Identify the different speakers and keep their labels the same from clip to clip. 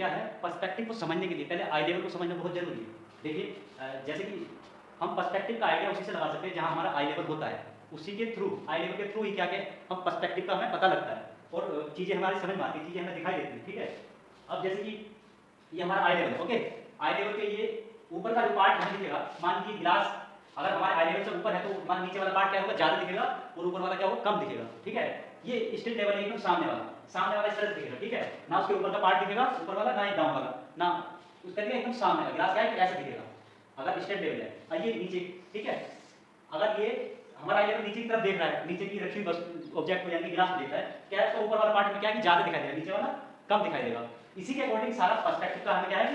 Speaker 1: क्या है, पर्सपेक्टिव को समझने के लिए पहले आई लेवल को समझना बहुत जरूरी है। देखिए जैसे कि हम पर्सपेक्टिव का आइडिया उसी से लगा सकते हैं जहाँ हमारा आई लेवल होता है, उसी के थ्रू, आई लेवल के थ्रू ही क्या हम पर्सपेक्टिव का हमें पता लगता है और चीज़ें हमारी समझ में आती हैं, चीज़ें हमें दिखाई देती हैं। ठीक है, अब जैसे कि ये हमारा आई लेवल, ओके, आई लेवल के ये ऊपर का जो पार्ट यहाँ दिखेगा, मान लीजिए गिलास अगर हमारे आई लेवल से ऊपर है तो मान नीचे वाला पार्ट क्या होगा, ज़्यादा दिखेगा और ऊपर वाला क्या होगा, कम दिखेगा। ठीक है, ये स्टिल लेवल है एकदम सामने वाला इस तरह दिखेगा। ठीक है, ना उसके ऊपर का पार्ट दिखेगा ऊपर वाला, ना ही डाउन वाला, ना उसका दिखेगा एकदम सामने वाला। गिलास क्या है, ऐसा दिखेगा अगर स्टेट लेवल है, और ये नीचे। ठीक है, अगर ये हमारा आई लेवल नीचे की तरफ देख रहा है, नीचे की रखी हुई ऑब्जेक्ट को यानी गिलास को देख रहा है, क्या है उसका ऊपर वाला पार्ट में क्या है कि ज़्यादा दिखाई देगा, नीचे वाला कम दिखाई देगा। इसी के अकॉर्डिंग सारा पर्सपेक्टिव का हमें क्या है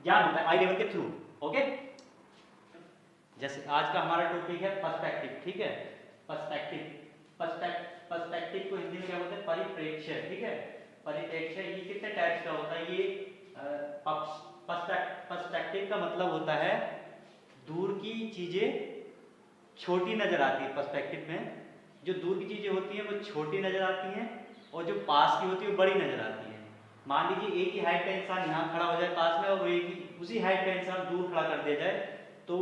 Speaker 1: ज्ञान होता है आई लेवल के थ्रू। ओके, जैसे आज का हमारा टॉपिक है पर्सपेक्टिव। ठीक है, पर्सपेक्टिव को हिंदी में क्या बोलते हैं, परिप्रेक्ष्य। ठीक है, परिप्रेक्ष्य ये कितने टाइप्स का होता है, ये पर्सपेक्टिव का मतलब होता है दूर की चीजें छोटी नजर आती है। पर्सपेक्टिव में जो दूर की चीजें होती हैं वो छोटी नजर आती हैं और जो पास की होती है वो बड़ी नजर आती है। मान लीजिए एक ही हाइट का इंसान यहाँ खड़ा हो जाए पास में और एक ही उसी हाइट का इंसान दूर खड़ा कर दिया जाए तो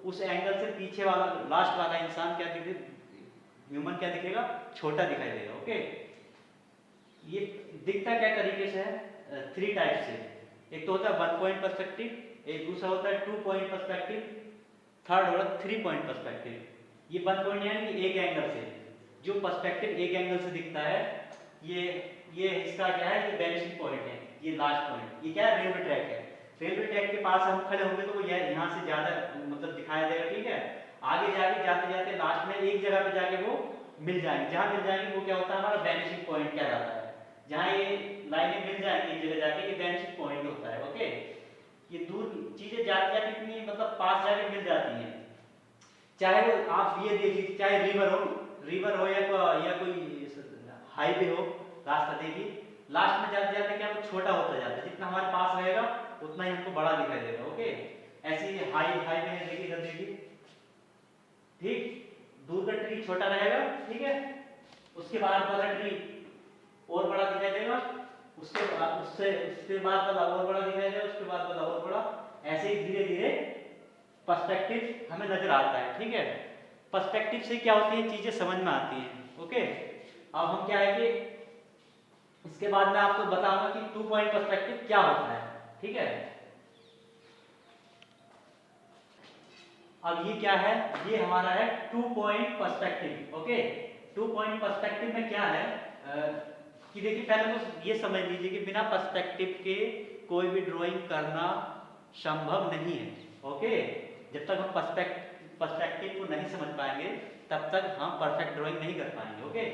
Speaker 1: उस एंगल से पीछे वाला लास्ट वाला इंसान क्या दिखे, ह्यूमन क्या दिखेगा, छोटा दिखाई देगा। ओके, ये दिखता क्या तरीके से है, थ्री टाइप से। एक तो होता है 1 पॉइंट पर्सपेक्टिव, एक दूसरा होता है 2 पॉइंट पर्सपेक्टिव, थर्ड होता है 3 पॉइंट पर्सपेक्टिव। ये 1 पॉइंट यानी कि एक एंगल से, जो पर्सपेक्टिव एक एंगल से दिखता है, ये इसका क्या है, ये वेनिशिंग पॉइंट है, ये लास्ट पॉइंट। ये क्या है, रेलवे ट्रैक है। रेलवे ट्रैक के पास हम खड़े होंगे तो वो यहाँ से ज्यादा मतलब दिखाया जाएगा। ठीक है, आगे जाके जाते जाते लास्ट में एक जगह पे जाके वो मिल जाएंगे, जहाँ मिल जाएंगे वो क्या होता है, हमारा वेनिशिंग पॉइंट क्या जाता है। जहाँ ये लाइनें मिल जाएंगी एक जगह जाके, ये वेनिशिंग पॉइंट होता है। ओके, ये दूर चीजें जाती जाती इतनी मतलब पास जाके मिल जाती हैं। चाहे वो आप ये देख लीजिए, चाहे रिवर हो या कोई हाईवे हो, रास्ता देखिए, लास्ट में जाते जाते क्या वो छोटा होता जाता है, जितना हमारे पास रहेगा उतना ही हमको बड़ा दिखाई देगा। ओके, ऐसे ही हाईवे है, देखिए इधर देखिए, ठीक, दूर का ट्री छोटा रहेगा। ठीक है, उसके बाद वाला ट्री और बड़ा दिखाई देगा, उसके बाद वाला और बड़ा दिखाई देगा, उसके बाद वाला और बड़ा, ऐसे ही धीरे धीरे पर्सपेक्टिव हमें नजर आता है। ठीक है, पर्सपेक्टिव से क्या होती है, चीजें समझ में आती हैं। ओके, अब हम क्या है कि इसके बाद मैं आपको बताऊंगा कि 2 पॉइंट पर्सपेक्टिव क्या होता है। ठीक है, अब ये क्या है, ये हमारा है 2 point perspective. Okay, 2 point perspective में क्या है कि देखिए पहले तो ये समझ लीजिए कि बिना पर्सपेक्टिव के कोई भी ड्राइंग करना संभव नहीं है। ओके, जब तक हम पर्सपेक्टिव को नहीं समझ पाएंगे तब तक हम परफेक्ट ड्राइंग नहीं कर पाएंगे। ओके,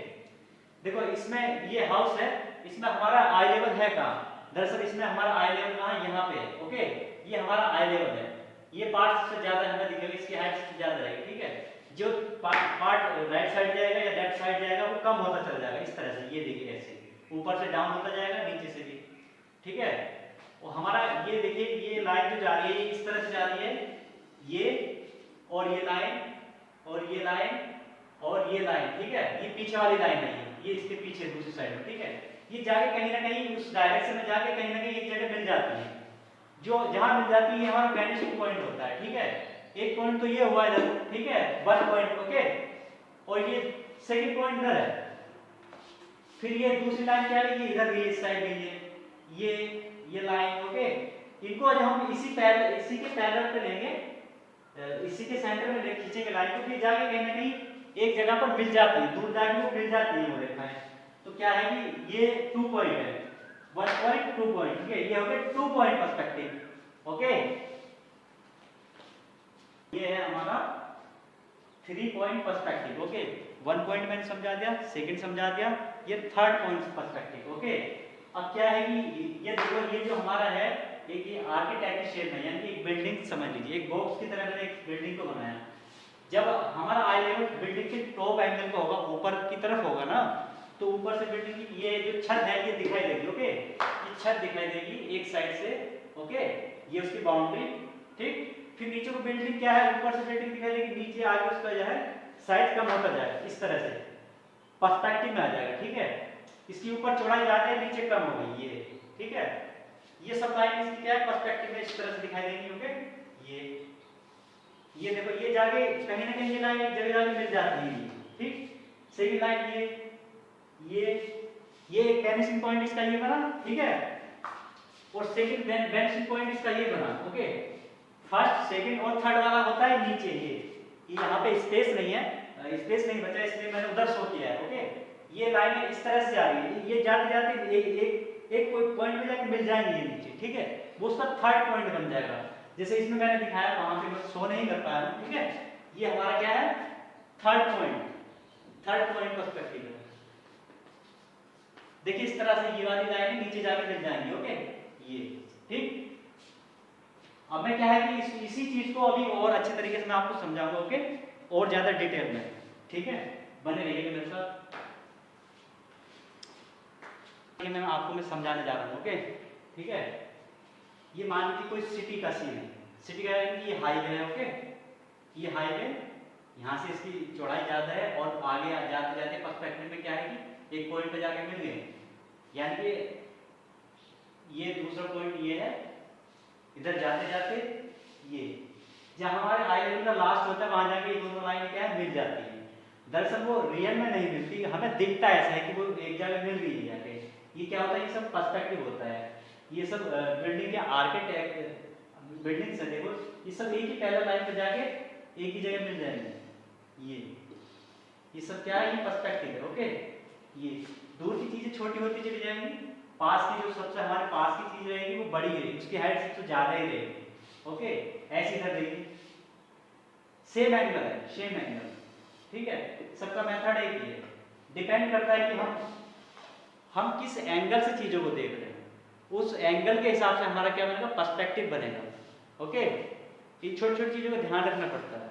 Speaker 1: देखो इसमें ये हाउस है, इसमें हमारा आई लेवल है कहाँ, दरअसल इसमें हमारा आई लेवल कहाँ है, यहाँ पे है। ओके, ये हमारा आई लेवल है, ये पार्ट सबसे ज्यादा हमें दिखेगा, इसकी हाइट सबसे ज्यादा रहेगी। ठीक है, जो पार्ट राइट साइड जाएगा या लेफ्ट साइड जाएगा वो कम होता चला जाएगा इस तरह से। ये देखिए ऐसे ऊपर से डाउन होता जाएगा, नीचे से भी। ठीक है, और हमारा ये देखिए ये लाइन जो जा रही है इस तरह से जा रही है, ये और ये लाइन और ये लाइन और ये लाइन। ठीक है, ये पीछे वाली लाइन है, ये इसके पीछे दूसरी साइड में। ठीक है, ये जाके कहीं ना कहीं उस डायरेक्शन में जाके कहीं ना कहीं एक जगह मिल जाती है, जो जहां मिल जाती है हमारा वेनिशिंग पॉइंट होता है। ठीक है, एक पॉइंट तो ये हुआ इधर। ठीक है, 1 पॉइंट। ओके, और ये सेकंड पॉइंट इधर है, फिर ये दूसरी लाइन क्या है, ये इधर गई, इस साइड गई है, ये लाइन। ओके, इनको आज हम इसी के पैरेलल पे लेंगे, इसी के सेंटर में खींचेंगे लाइन को, फिर जाके कहीं ना कहीं एक जगह पर मिल जाती है, दूर जाके वो मिल जाती है वो रेखाएं। तो क्या है कि ये 2 पॉइंट है, 1 पॉइंट 2 पॉइंट। ठीक है, ये हो गया 2 पॉइंट पर्सपेक्टिव। ओके, ये है हमारा 3 पॉइंट पर्सपेक्टिव। ओके, 1 पॉइंट मैंने समझा दिया, सेकंड समझा दिया, ये 3rd पॉइंट पर्सपेक्टिव। ओके, अब क्या है कि ये देखो, ये जो हमारा है एक ये आर्किटेक्ट शेप है, यानी एक बिल्डिंग समझ लीजिए, एक बॉक्स की तरह मैंने एक बिल्डिंग को बनाया। जब हमारा आई लेवल बिल्डिंग के टॉप एंगल पे होगा, ऊपर की तरफ होगा ना, तो ऊपर से बिल्डिंग की ये जो छत है ये दिखाई देगी। ओके, ये छत दिखाई देगी एक साइड से। ओके, ये उसकी बाउंड्री। ठीक, फिर नीचे को बिल्डिंग क्या है, ऊपर से बिल्डिंग दिखाई देगी, नीचे आगे उसका जो है साइज कम होता जाएगा, इस तरह से पर्सपेक्टिव में आ जाएगा। ठीक है, इसके ऊपर चौड़ाई ज्यादा है, नीचे कम हो गई ये। ठीक है, ये सब लाइन इसकी क्या है, पर्सपेक्टिव में इस तरह से दिखाई देंगी। ओके, ये देखो, ये जाके कहीं ना कहीं ये लाइन एक जगह जाके मिल जाती है, ठीक। सेकंड लाइन ये एक वैनिशिंग पॉइंट इसका ये बना, ठीक है, और सेकंड वैनिशिंग पॉइंट इसका ये बना। ओके, फर्स्ट सेकंड और थर्ड वाला होता है नीचे, ये यहाँ पे स्पेस नहीं है, स्पेस नहीं बचा, इसलिए मैंने उधर शो किया है। ओके, ये लाइन इस तरह से जा रही है, ये जाते जाते एक कोई पॉइंट में जाके मिल जाएंगे ये नीचे, ठीक है, वो उसका थर्ड पॉइंट बन जाएगा। जैसे इसमें मैंने दिखाया, वहां पे मैं शो नहीं कर पाया हूं, ठीक है। ये हमारा क्या है, थर्ड पॉइंट पर्सपेक्टिव है। देखिए इस तरह से ये वाली लाइन नीचे जाके मिल जाएंगी। ओके, ये ठीक। अब मैं क्या है कि इसी चीज को अभी और अच्छे तरीके से मैं आपको समझाऊंगा। ओके, और ज्यादा डिटेल में, ठीक है, बने रहिएगा मेरे साथ। मैं आपको समझाने जा रहा हूँ। ओके, ठीक है। ये मान लीजिए कोई सिटी का सीन है, सिटी का ये हाईवे है। ओके, ये हाईवे, यहाँ से इसकी चौड़ाई ज्यादा है और आगे जाते जाते पर्सपेक्टिव में क्या है कि एक पॉइंट पे जाके मिल गए, यानी कि ये दूसरा पॉइंट ये है, इधर जाते जाते ये जहाँ हमारे आई लेवल का लास्ट होता है वहां जाके ये दोनों लाइन क्या है, मिल जाती है। दरअसल वो रियल में नहीं मिलती, हमें दिखता ऐसा है कि वो एक जगह मिल गई है जाके। ये क्या होता है, ये सब पर्सपेक्टिव होता है। ये सब बिल्डिंग के आर्किटेक्ट, बिल्डिंग से देखो, ये सब एक ही पैरेलल लाइन पे जाके एक ही जगह मिल जाएंगे। ये सब क्या है, ये पर्सपेक्टिव है। ओके, ये दूर की चीजें छोटी होती चली जाएंगी, पास की जो सबसे हमारे पास की चीज रहेगी वो बड़ी रहेगी, उसकी हाइट सबसे ज्यादा ही रहेगी। ओके, ऐसी इधर देखिए, सेम एंगल है, सेम एंगल, ठीक है, सबका मेथड एक ही है। डिपेंड करता है कि हम किस एंगल से चीजों को देख रहे हैं, उस एंगल के हिसाब से हमारा क्या बनेगा, पर्सपेक्टिव बनेगा। ओके, ये छोटी छोटी चीजों का ध्यान रखना पड़ता है।